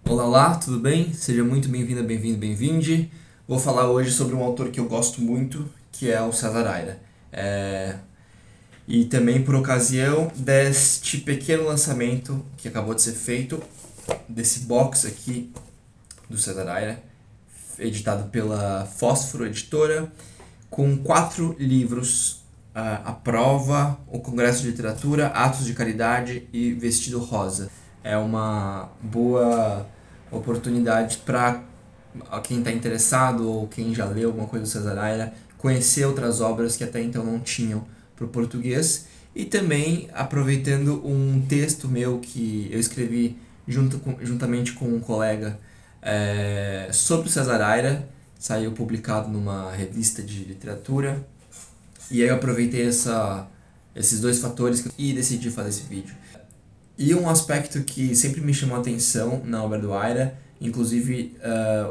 Olá, olá, tudo bem? Seja muito bem-vinda, bem-vindo, bem-vinde. Vou falar hoje sobre um autor que eu gosto muito, que é o César Aira. E também por ocasião deste pequeno lançamento que acabou de ser feito, desse box aqui do César Aira, editado pela Fósforo Editora, com 4 livros: A Prova, O Congresso de Literatura, Atos de Caridade e Vestido Rosa. É uma boa oportunidade para quem está interessado ou quem já leu alguma coisa do César Aira conhecer outras obras que até então não tinham para o português, e também aproveitando um texto meu que eu escrevi juntamente com um colega sobre o César Aira, saiu publicado numa revista de literatura, e aí eu aproveitei esses dois fatores e decidi fazer esse vídeo. E um aspecto que sempre me chamou a atenção na obra do Aira, inclusive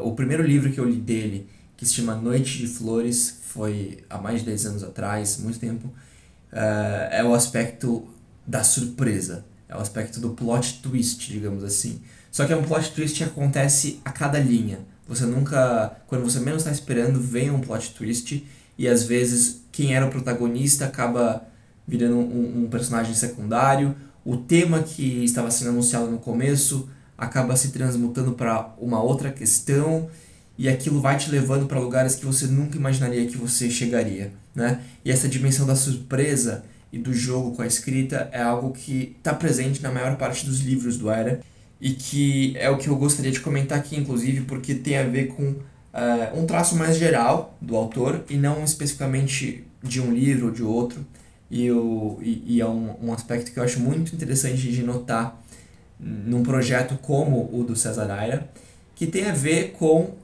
o primeiro livro que eu li dele, que se chama Noite de Flores, foi há mais de 10 anos atrás, muito tempo, é o aspecto da surpresa, é o aspecto do plot twist, digamos assim. Só que é um plot twist que acontece a cada linha. Você nunca, quando você menos está esperando, vem um plot twist, e às vezes quem era o protagonista acaba virando um personagem secundário. O tema que estava sendo anunciado no começo acaba se transmutando para uma outra questão, e aquilo vai te levando para lugares que você nunca imaginaria que você chegaria, né? E essa dimensão da surpresa e do jogo com a escrita é algo que está presente na maior parte dos livros do Aira, e que é o que eu gostaria de comentar aqui, inclusive, porque tem a ver com um traço mais geral do autor e não especificamente de um livro ou de outro. E é um aspecto que eu acho muito interessante de notar num projeto como o do César Aira, que tem a ver com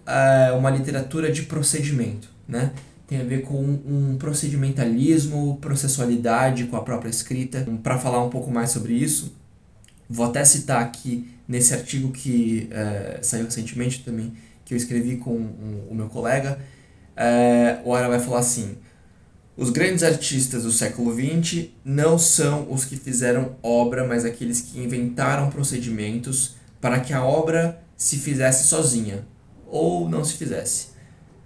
uma literatura de procedimento, né? Tem a ver com um procedimentalismo, processualidade com a própria escrita. Para falar um pouco mais sobre isso, vou até citar aqui nesse artigo que saiu recentemente também, que eu escrevi com o meu colega. O Aira vai falar assim: os grandes artistas do século XX não são os que fizeram obra, mas aqueles que inventaram procedimentos para que a obra se fizesse sozinha, ou não se fizesse.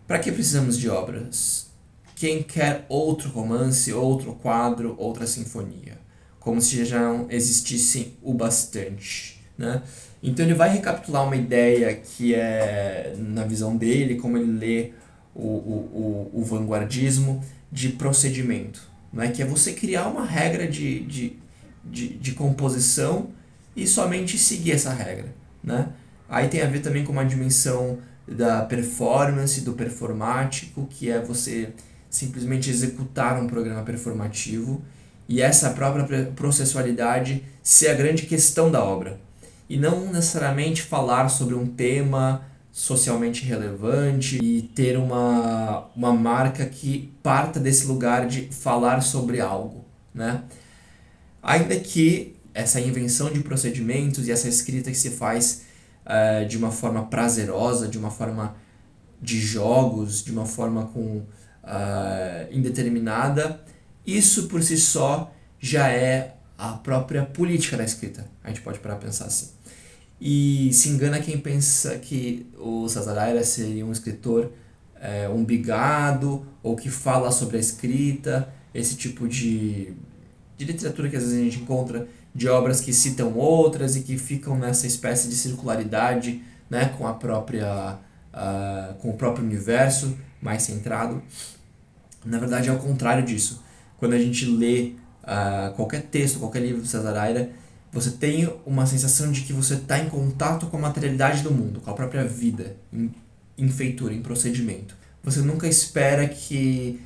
Para que precisamos de obras? Quem quer outro romance, outro quadro, outra sinfonia? Como se já não existissem o bastante, né? Então ele vai recapitular uma ideia que é, na visão dele, como ele lê o vanguardismo, de procedimento, né? Que é você criar uma regra de composição e somente seguir essa regra, né? Aí tem a ver também com uma dimensão da performance, do performático, que é você simplesmente executar um programa performativo, e essa própria processualidade ser a grande questão da obra, e não necessariamente falar sobre um tema socialmente relevante e ter uma marca que parta desse lugar de falar sobre algo, né? Ainda que essa invenção de procedimentos e essa escrita que se faz de uma forma prazerosa, de uma forma de jogos, de uma forma indeterminada, isso por si só já é a própria política da escrita. A gente pode parar a pensar assim. E se engana quem pensa que o César Aira seria um escritor umbigado, ou que fala sobre a escrita, esse tipo de literatura que às vezes a gente encontra, de obras que citam outras e que ficam nessa espécie de circularidade, né, com com o próprio universo mais centrado. Na verdade é o contrário disso. Quando a gente lê qualquer texto, qualquer livro do César Aira, você tem uma sensação de que você está em contato com a materialidade do mundo, com a própria vida, em feitura, em procedimento. Você nunca espera que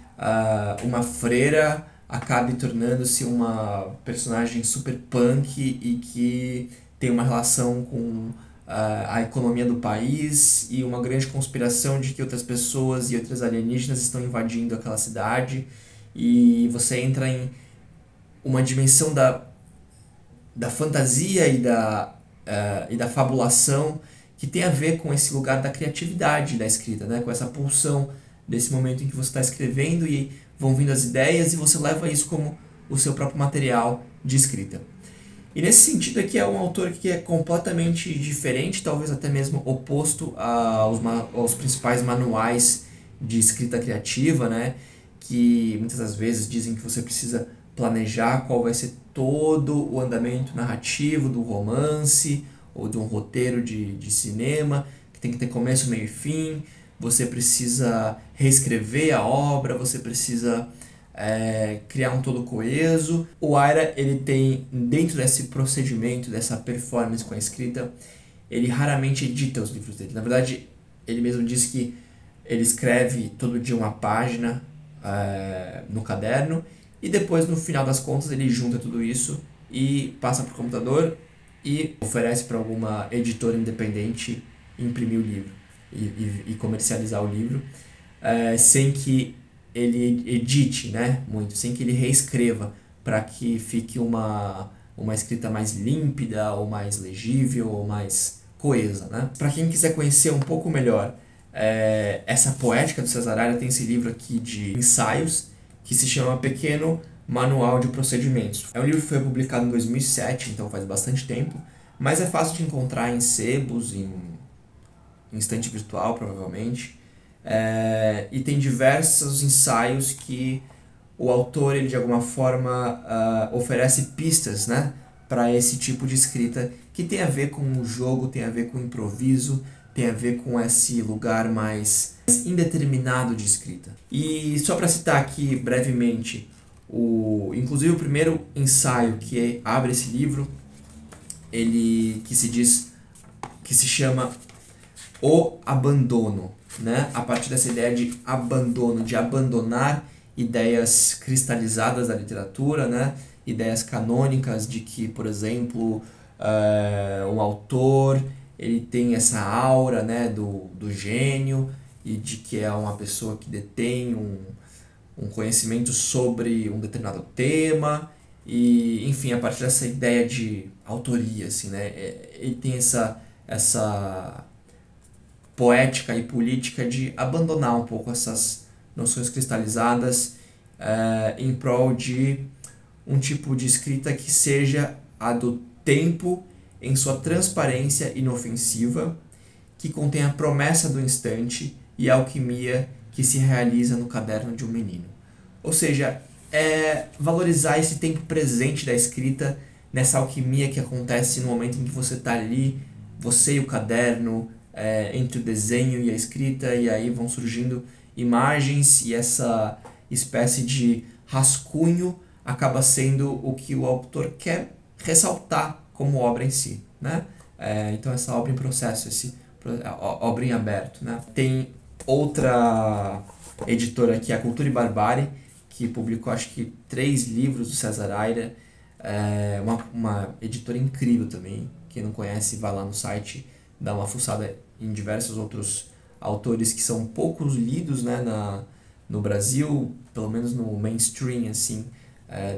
uma freira acabe tornando-se uma personagem super punk e que tem uma relação com a economia do país e uma grande conspiração de que outras pessoas e outros alienígenas estão invadindo aquela cidade, e você entra em uma dimensão da fantasia e da fabulação, que tem a ver com esse lugar da criatividade da escrita, né? Com essa pulsão desse momento em que você está escrevendo e vão vindo as ideias e você leva isso como o seu próprio material de escrita. E nesse sentido aqui é um autor que é completamente diferente, talvez até mesmo oposto aos principais manuais de escrita criativa, né? Que muitas das vezes dizem que você precisa planejar qual vai ser todo o andamento narrativo do romance ou de um roteiro de cinema, que tem que ter começo, meio e fim. Você precisa reescrever a obra, você precisa criar um todo coeso. O Aira, ele tem, dentro desse procedimento, dessa performance com a escrita, ele raramente edita os livros dele. Na verdade, ele mesmo diz que ele escreve todo dia uma página no caderno e depois, no final das contas, ele junta tudo isso e passa para o computador e oferece para alguma editora independente imprimir o livro e comercializar o livro, sem que ele edite, né, muito, sem que ele reescreva, para que fique uma escrita mais límpida, ou mais legível, ou mais coesa, né? Para quem quiser conhecer um pouco melhor essa poética do César Aira, tem esse livro aqui de ensaios, que se chama Pequeno Manual de Procedimentos. É um livro que foi publicado em 2007, então faz bastante tempo, mas é fácil de encontrar em sebos, em estante virtual, provavelmente. E tem diversos ensaios que o autor, ele, de alguma forma, oferece pistas, né, para esse tipo de escrita que tem a ver com o jogo, tem a ver com o improviso, tem a ver com esse lugar mais indeterminado de escrita. E só para citar aqui brevemente, inclusive o primeiro ensaio que abre esse livro, que se chama O Abandono, né? A partir dessa ideia de abandono, de abandonar ideias cristalizadas da literatura, né? Ideias canônicas de que, por exemplo, um autor, ele tem essa aura, né, do gênio, e de que é uma pessoa que detém um conhecimento sobre um determinado tema, e, enfim, a partir dessa ideia de autoria, assim, né? Ele tem essa poética e política de abandonar um pouco essas noções cristalizadas em prol de um tipo de escrita que seja a do tempo em sua transparência inofensiva, que contém a promessa do instante e a alquimia que se realiza no caderno de um menino. Ou seja, valorizar esse tempo presente da escrita, nessa alquimia que acontece no momento em que você está ali, você e o caderno, entre o desenho e a escrita, e aí vão surgindo imagens, e essa espécie de rascunho acaba sendo o que o autor quer ressaltar como obra em si, né? Então essa obra em processo, obra em aberto, né? Tem outra editora aqui, a Cultura e Barbárie, que publicou acho que 3 livros do César Aira, uma editora incrível também. Quem não conhece, vai lá no site, dá uma fuçada em diversos outros autores que são poucos lidos, né, no Brasil, pelo menos no mainstream, assim,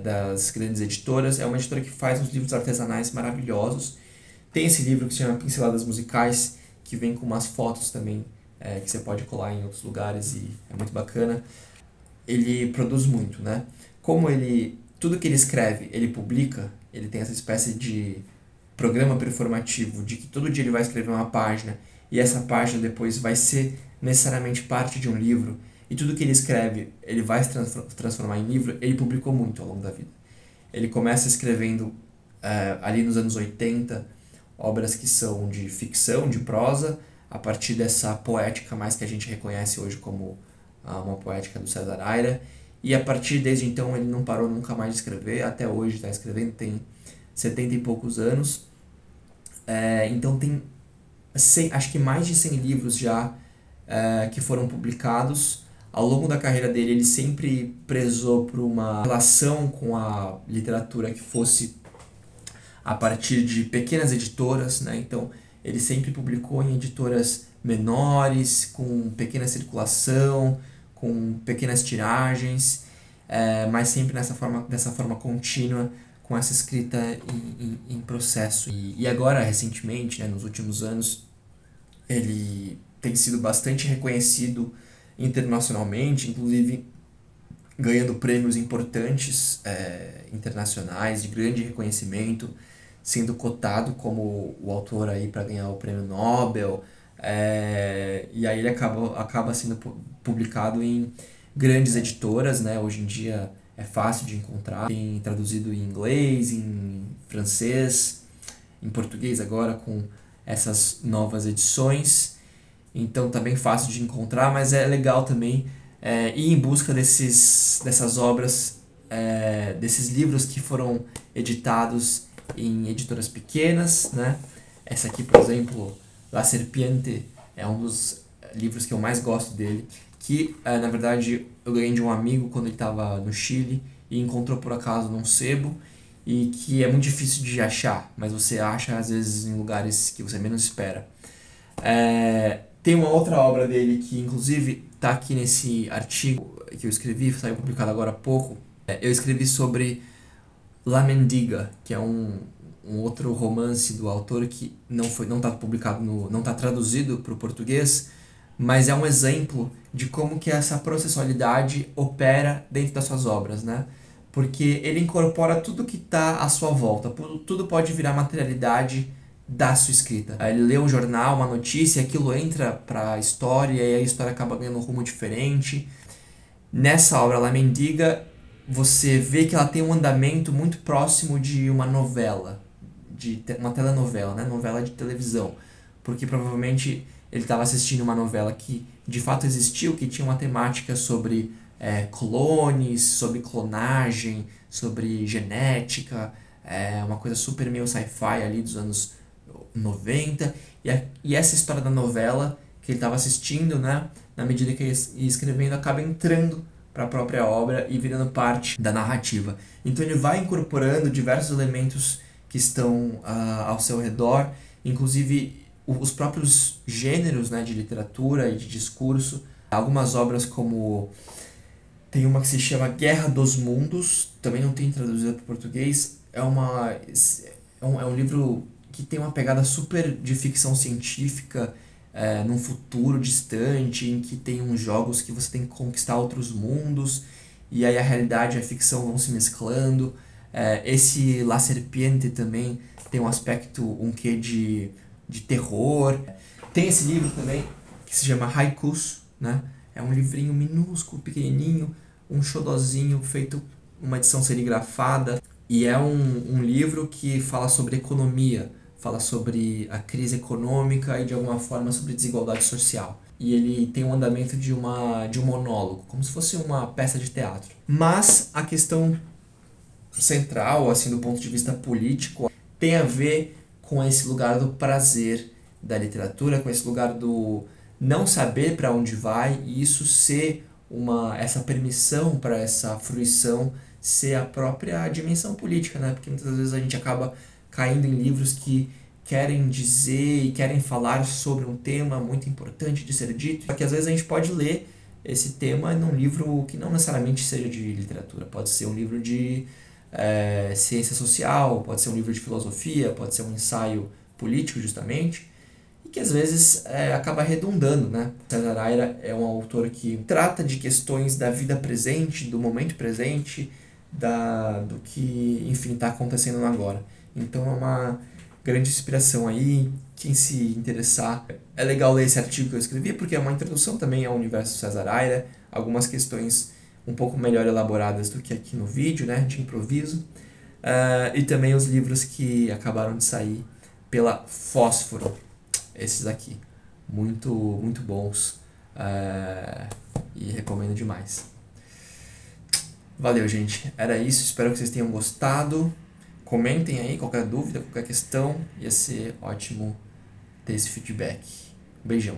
das grandes editoras. É uma editora que faz uns livros artesanais maravilhosos. Tem esse livro que se chama Pinceladas Musicais, que vem com umas fotos também, que você pode colar em outros lugares, e é muito bacana. Ele produz muito, né? Como tudo que ele escreve, ele publica, ele tem essa espécie de programa performativo, de que todo dia ele vai escrever uma página, e essa página depois vai ser necessariamente parte de um livro, e tudo que ele escreve, ele vai se transformar em livro. Ele publicou muito ao longo da vida. Ele começa escrevendo, ali nos anos 80, obras que são de ficção, de prosa, a partir dessa poética mais que a gente reconhece hoje como uma poética do César Aira, e a partir desde então ele não parou nunca mais de escrever, até hoje está escrevendo, tem 70 e poucos anos. Então tem acho que mais de 100 livros já que foram publicados. Ao longo da carreira dele, ele sempre prezou por uma relação com a literatura que fosse a partir de pequenas editoras, né? Então ele sempre publicou em editoras menores, com pequena circulação, com pequenas tiragens, mas sempre dessa forma contínua, com essa escrita em processo. E agora, recentemente, né, nos últimos anos, ele tem sido bastante reconhecido internacionalmente, inclusive ganhando prêmios importantes internacionais, de grande reconhecimento. sendo cotado como o autor aí para ganhar o prêmio Nobel. E aí ele acaba sendo publicado em grandes editoras, né? Hoje em dia é fácil de encontrar, tem traduzido em inglês, em francês, em português agora com essas novas edições. Então tá bem fácil de encontrar, mas é legal também ir em busca dessas obras, desses livros que foram editados em editoras pequenas, né? Essa aqui, por exemplo, La Serpiente, é um dos livros que eu mais gosto dele, que na verdade eu ganhei de um amigo quando ele estava no Chile e encontrou por acaso num sebo, e que é muito difícil de achar, mas você acha às vezes em lugares que você menos espera. Tem uma outra obra dele que inclusive está aqui nesse artigo que eu escrevi, saiu publicado agora há pouco. Eu escrevi sobre La Mendiga, que é um outro romance do autor que não está publicado, não está traduzido para o português, mas é um exemplo de como que essa processualidade opera dentro das suas obras, né? Porque ele incorpora tudo que está à sua volta, tudo pode virar materialidade da sua escrita. Ele lê um jornal, uma notícia, aquilo entra para a história e a história acaba ganhando um rumo diferente. Nessa obra, La Mendiga, você vê que ela tem um andamento muito próximo de uma novela, de uma telenovela, né? Novela de televisão, porque provavelmente ele estava assistindo uma novela que de fato existiu, que tinha uma temática sobre clones, sobre clonagem, sobre genética, uma coisa super meio sci-fi ali dos anos 90, e essa história da novela que ele estava assistindo, né, na medida que ele ia escrevendo, acaba entrando para a própria obra e virando parte da narrativa. Então ele vai incorporando diversos elementos que estão ao seu redor, inclusive os próprios gêneros, né, de literatura e de discurso. Algumas obras como... Tem uma que se chama Guerra dos Mundos, também não tem traduzido para o português. É um livro que tem uma pegada super de ficção científica, num futuro distante, em que tem uns jogos que você tem que conquistar outros mundos, e aí a realidade e a ficção vão se mesclando. Esse La Serpiente também tem um aspecto, um quê de terror. Tem esse livro também, que se chama Haikus, né? É um livrinho minúsculo, pequenininho, um xodozinho feito uma edição serigrafada. E é um livro que fala sobre economia, fala sobre a crise econômica e de alguma forma sobre desigualdade social. E ele tem um andamento de um monólogo, como se fosse uma peça de teatro. Mas a questão central, assim, do ponto de vista político, tem a ver com esse lugar do prazer da literatura, com esse lugar do não saber para onde vai, e isso ser essa permissão para essa fruição ser a própria dimensão política, né? Porque muitas vezes a gente acaba caindo em livros que querem dizer e querem falar sobre um tema muito importante de ser dito, só que às vezes a gente pode ler esse tema num livro que não necessariamente seja de literatura, pode ser um livro de ciência social, pode ser um livro de filosofia, pode ser um ensaio político justamente, e que às vezes acaba redundando, né? César Aira é um autor que trata de questões da vida presente, do momento presente, do que, enfim, está acontecendo agora. Então é uma grande inspiração aí, quem se interessar. É legal ler esse artigo que eu escrevi, porque é uma introdução também ao universo César Aira, algumas questões um pouco melhor elaboradas do que aqui no vídeo, né, de improviso, e também os livros que acabaram de sair pela Fósforo, esses aqui, muito, muito bons, e recomendo demais. Valeu, gente, era isso, espero que vocês tenham gostado. Comentem aí qualquer dúvida, qualquer questão, ia ser ótimo ter esse feedback. Beijão.